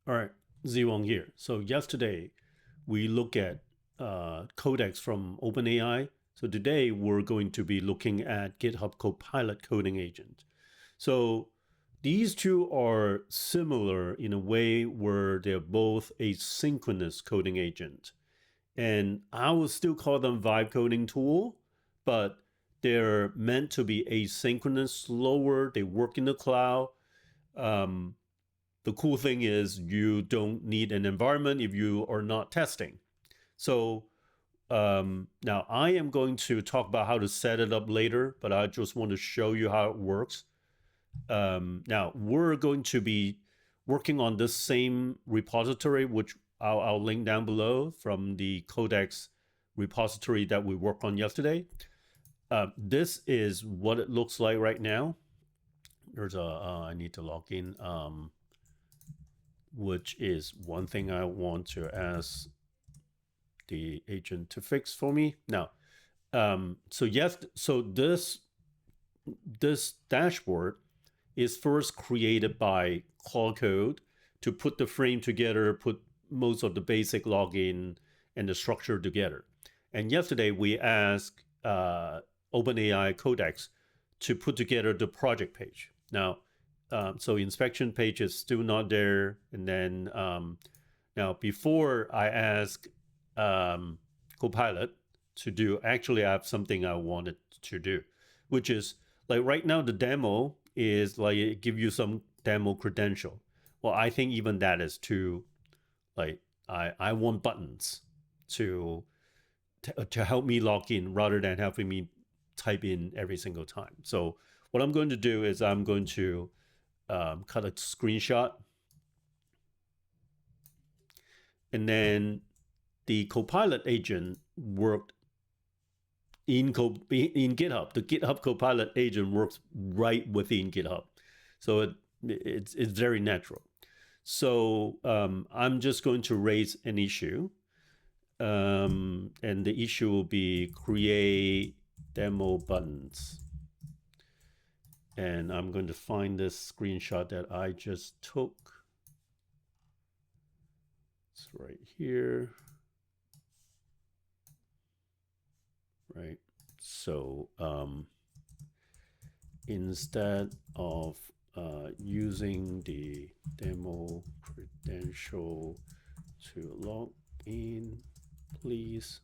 All right, Ziwang here. So yesterday we looked at Codex from OpenAI. So today we're going to be looking at GitHub Copilot Coding Agent. So these two are similar in a way where they're both asynchronous coding agent. And I will still call them vibe coding tool, but they're meant to be asynchronous, slower. They work in the cloud. Um, the cool thing is you don't need an environment if you are not testing. So now I am going to talk about how to set it up later, but I just want to show you how it works. Now we're going to be working on this same repository, which I'll link down below from the Codex repository that we worked on yesterday. This is what it looks like right now. There's I need to log in, which is one thing I want to ask the agent to fix for me. Now, so this dashboard is first created by Claude Code to put the frame together, put most of the basic login and the structure together. And yesterday we asked OpenAI Codex to put together the project page. Now, so inspection page is still not there. And then now before I ask Copilot to do, actually I have something I wanted to do, which is like right now the demo is like it give you some demo credential. Well, I think even that is too, like I want buttons to help me log in rather than having me type in every single time. So what I'm going to do is I'm going to cut a screenshot, and then the Copilot agent worked in GitHub. The GitHub Copilot agent works right within GitHub, so it's very natural. So I'm just going to raise an issue, and the issue will be create demo buttons. And I'm going to find this screenshot that I just took. It's right here. Right. So instead of using the demo credential to log in, please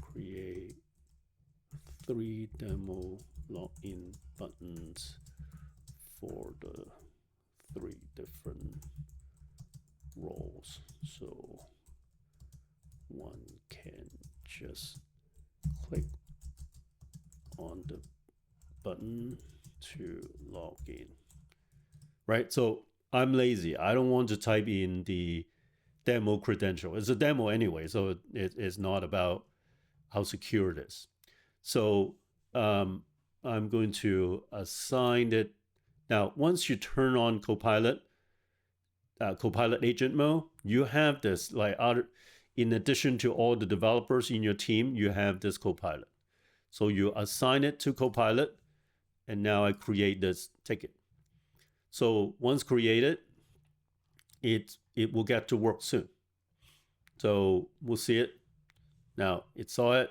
create 3 demo login buttons for the 3 different roles. So one can just click on the button to log in. Right? So I'm lazy. I don't want to type in the demo credential. It's a demo anyway, so it's not about how secure it is. So I'm going to assign it. Now, once you turn on Copilot, Copilot agent mode, you have this like in addition to all the developers in your team, you have this Copilot. So you assign it to Copilot, and now I create this ticket. So once created, it will get to work soon. So we'll see it. Now it saw it.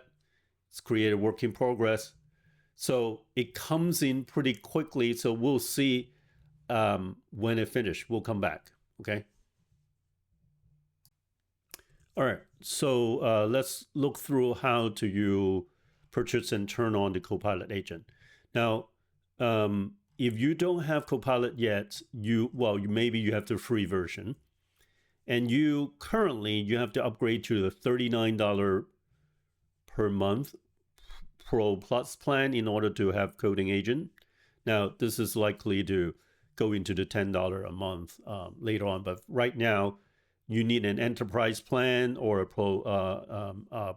It's created work in progress. So it comes in pretty quickly. So we'll see when it finished. We'll come back. Okay. All right. So let's look through how to you purchase and turn on the Copilot agent. Now, if you don't have Copilot yet, maybe you have the free version, and you have to upgrade to the $39 per month Pro Plus plan in order to have coding agent. Now, this is likely to go into the $10 a month later on, but right now you need an enterprise plan or a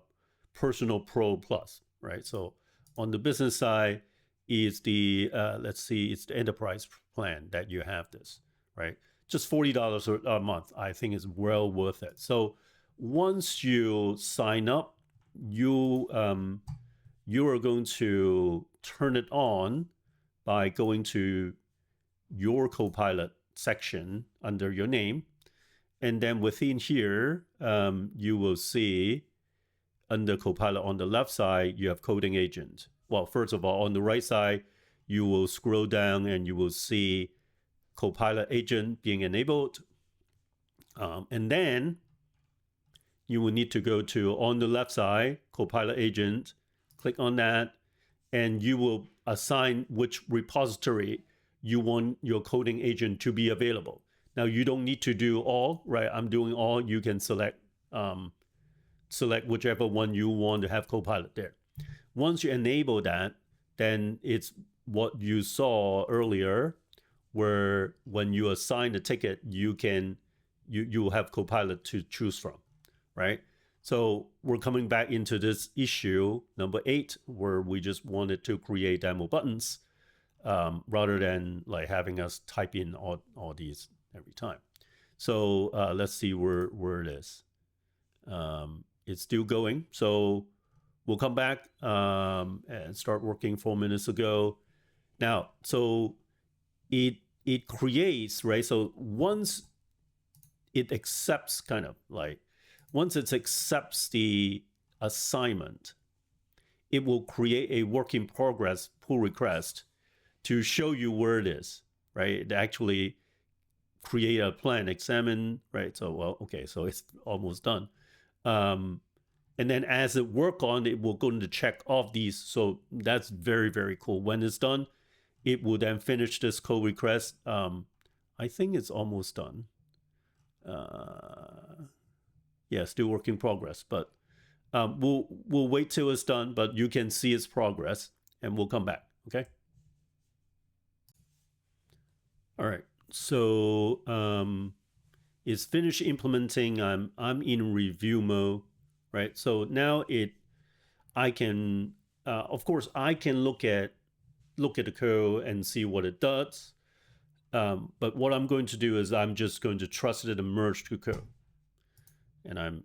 personal Pro Plus, right? So on the business side is the it's the enterprise plan that you have this, right? Just $40 a month, I think is well worth it. So once you sign up, you are going to turn it on by going to your Copilot section under your name, And then within here, you will see under Copilot on the left side, you have coding agent. Well, first of all, on the right side, you will scroll down and you will see Copilot agent being enabled. And then you will need to go to, on the left side, Copilot agent, click on that, and you will assign which repository you want your coding agent to be available. Now, you don't need to do all, right? I'm doing all. You can select whichever one you want to have Copilot there. Once you enable that, then it's what you saw earlier, where when you assign a ticket, you will have Copilot to choose from, right? So we're coming back into this issue, number 8, where we just wanted to create demo buttons rather than like having us type in all these every time. So let's see where it is. It's still going. So we'll come back and start working 4 minutes ago. Now, so it creates, right? So once it accepts once it accepts the assignment, it will create a work in progress pull request to show you where it is, right? It actually create a plan, examine, right? So, well, okay, so it's almost done. And then as it work on, it will go to check off these. So that's very, very cool. When it's done, it will then finish this code request. I think it's almost done. Yeah, still work in progress, but we'll wait till it's done, but you can see its progress and we'll come back, okay? All right, so it's finished implementing. I'm in review mode, right? So now I can, of course, I can look at the code and see what it does. But what I'm going to do is I'm just going to trust it and merge to code. And I'm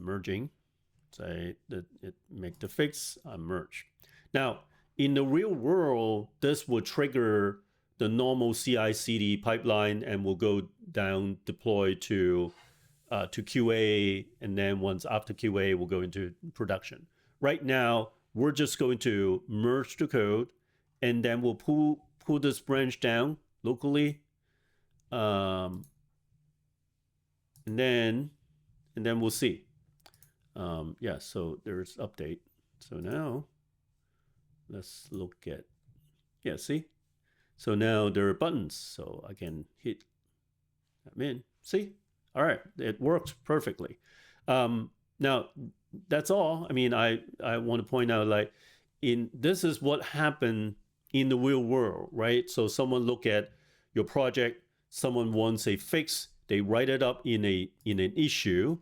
merging. Say that it make the fix, I merge. Now, in the real world, this will trigger the normal CI/CD pipeline and will go down, deploy to QA, and then once after QA, we'll go into production. Right now, we're just going to merge the code, and then we'll pull this branch down locally, and then we'll see. Yeah, so there's update. So now let's look at, yeah, see? So now there are buttons, so I can hit admin. See? All right, it worked perfectly. Now, that's all. I mean, I want to point out, like, this is what happened in the real world, right? So someone look at your project, someone wants a fix, they write it up in an issue,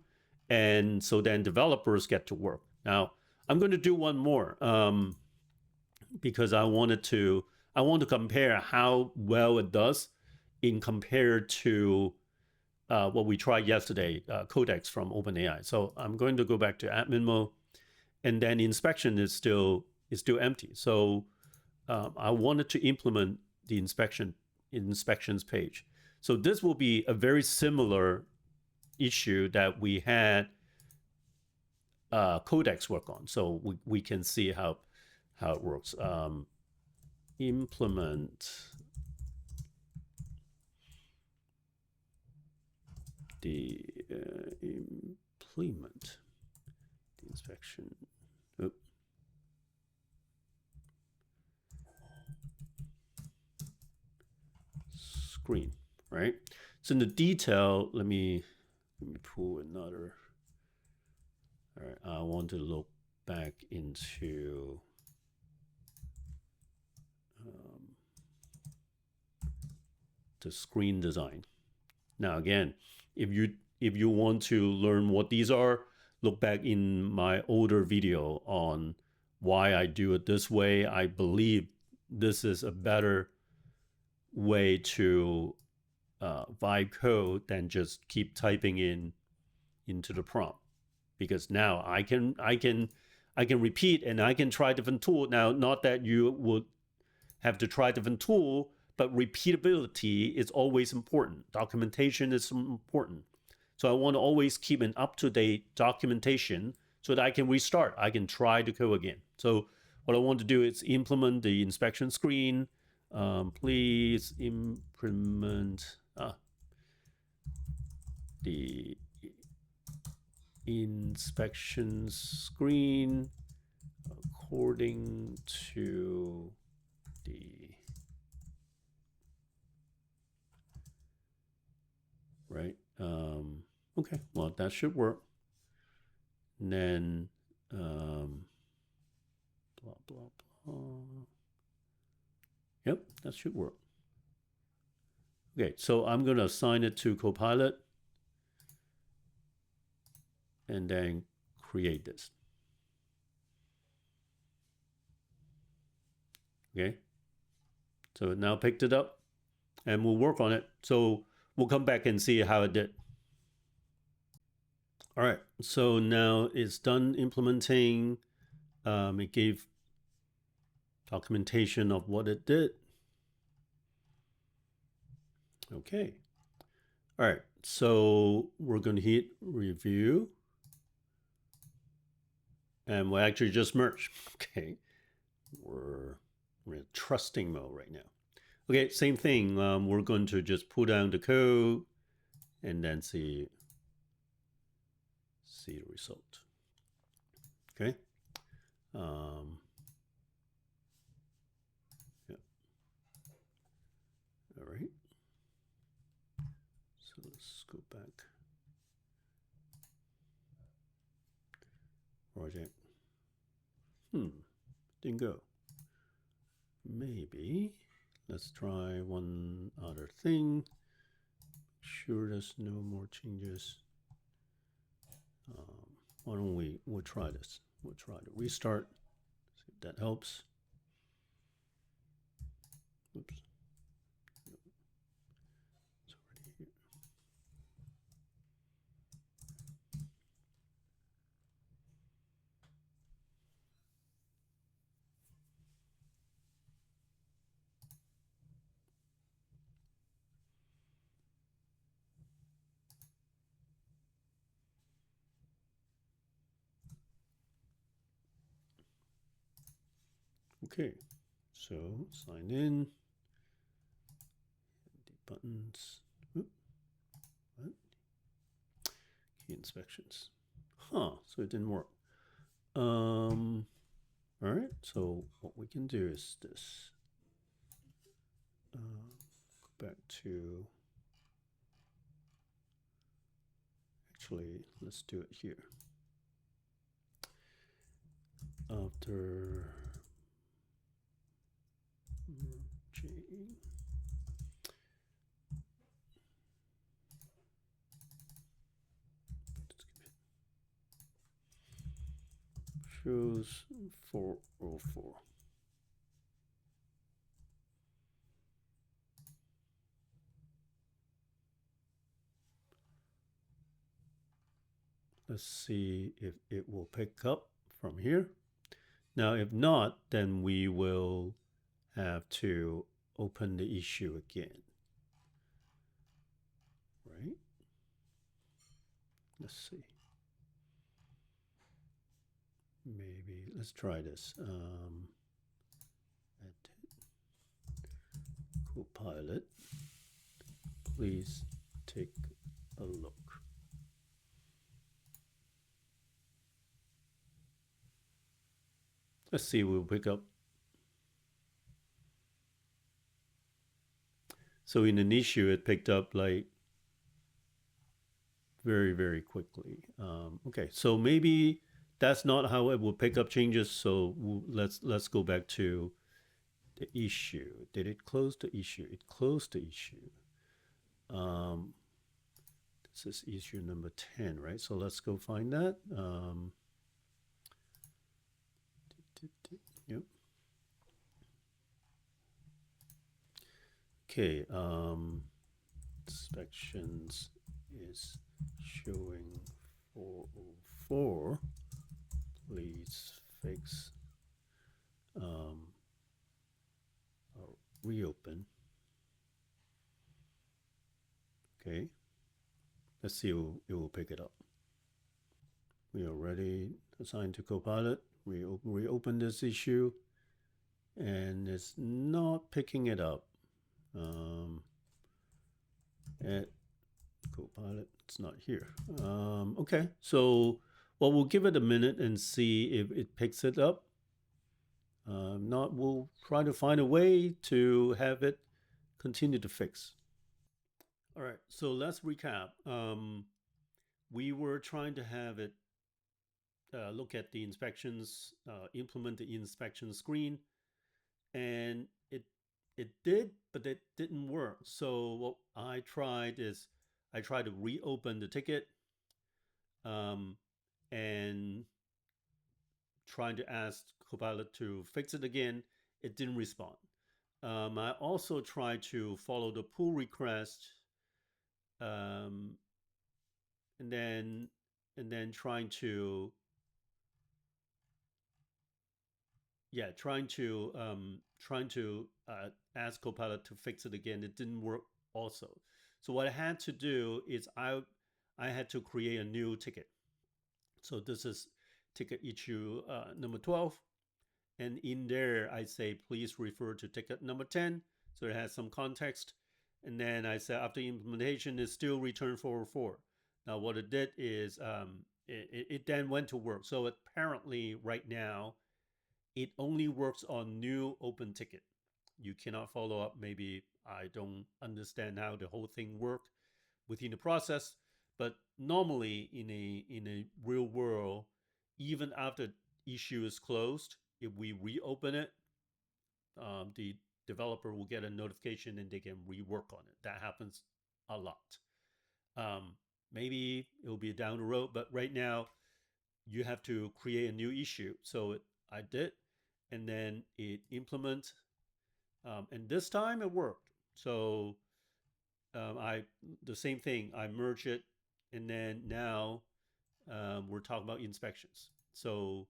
and so then developers get to work. Now, I'm going to do one more because I want to compare how well it does in compared to what we tried yesterday, Codex from OpenAI. So I'm going to go back to admin mode, and then inspection is still empty. So I wanted to implement the inspections page. So this will be a very similar issue that we had Codex work on. So we can see how it works. Implement the inspection. Oop. Screen, right? So in the detail, let me pull another. All right, I want to look back into the screen design. Now again, if you want to learn what these are, look back in my older video on why I do it this way. I believe this is a better way to vibe code than just keep typing into the prompt, because now I can repeat and I can try different tool. Now, not that you would have to try different tool, but repeatability is always important. Documentation is important. So I want to always keep an up-to-date documentation so that I can restart. I can try to code again. So what I want to do is implement the inspection screen. Please implement the inspection screen according to the right. Okay, well, that should work. And then blah blah blah. Yep, that should work. Okay, so I'm gonna assign it to Copilot and then create this. Okay, so it now picked it up and we'll work on it. So we'll come back and see how it did. All right, so now it's done implementing. It gave documentation of what it did. Okay. All right, so we're going to hit review. And we'll actually just merge. Okay, we're in trusting mode right now. Okay, same thing. We're going to just pull down the code and then see the result. Okay. Yeah. All right. So let's go back. Project. Didn't go. Maybe. Let's try one other thing. Sure, there's no more changes. Why don't we'll try this. We'll try to restart. See if that helps. Oops. It's already here. Okay, so sign in. The buttons. Oop. What? Key inspections. Huh, so it didn't work. All right, so what we can do is this. Go back to, actually, let's do it here. After merging. Shows 404. Let's see if it will pick up from here. Now, if not, then we will have to open the issue again. Right? Let's see. Maybe let's try this. Copilot, please take a look. Let's see, we'll pick up. So in an issue, it picked up like very, very quickly. Okay, so maybe that's not how it will pick up changes. So let's go back to the issue. Did it close the issue? It closed the issue. This is issue number 10, right? So let's go find that. Yep. Okay, inspections is showing 404. Please fix or reopen. Okay, Let's see if it will pick it up. We are already assigned to Copilot. We reopen this issue, and it's not picking it up. At Copilot, it's not here. Okay, so well, we'll give it a minute and see if it picks it up. Not, we'll try to find a way to have it continue to fix. All right, so let's recap. We were trying to have it look at the inspections, implement the inspection screen, and it did, but it didn't work. So what I tried is I tried to reopen the ticket and trying to ask Copilot to fix it again. It didn't respond. I also tried to follow the pull request, and then trying to ask Copilot to fix it again. It didn't work also. So what I had to do is I had to create a new ticket. So this is ticket issue number 12. And in there, I say, please refer to ticket number 10. So it has some context. And then I said, after implementation, is still return 404. Now, what it did is it then went to work. So apparently, right now, it only works on new open ticket. You cannot follow up. Maybe I don't understand how the whole thing worked within the process. But normally, in a real world, even after issue is closed, if we reopen it, the developer will get a notification and they can rework on it. That happens a lot. Maybe it will be down the road, but right now you have to create a new issue. So I did, and then it implements, and this time it worked. So the same thing. I merge it, and then now we're talking about inspections. So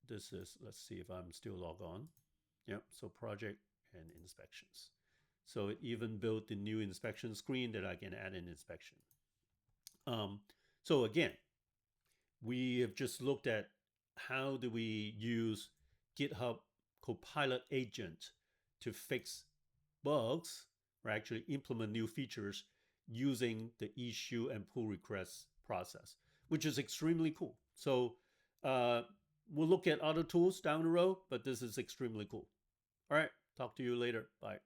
this is, let's see if I'm still logged on. Yep, so project and inspections. So it even built the new inspection screen that I can add an inspection. So again, we have just looked at how do we use GitHub Copilot Agent to fix bugs or actually implement new features using the issue and pull request process, which is extremely cool. So we'll look at other tools down the road, but this is extremely cool. All right, talk to you later. Bye.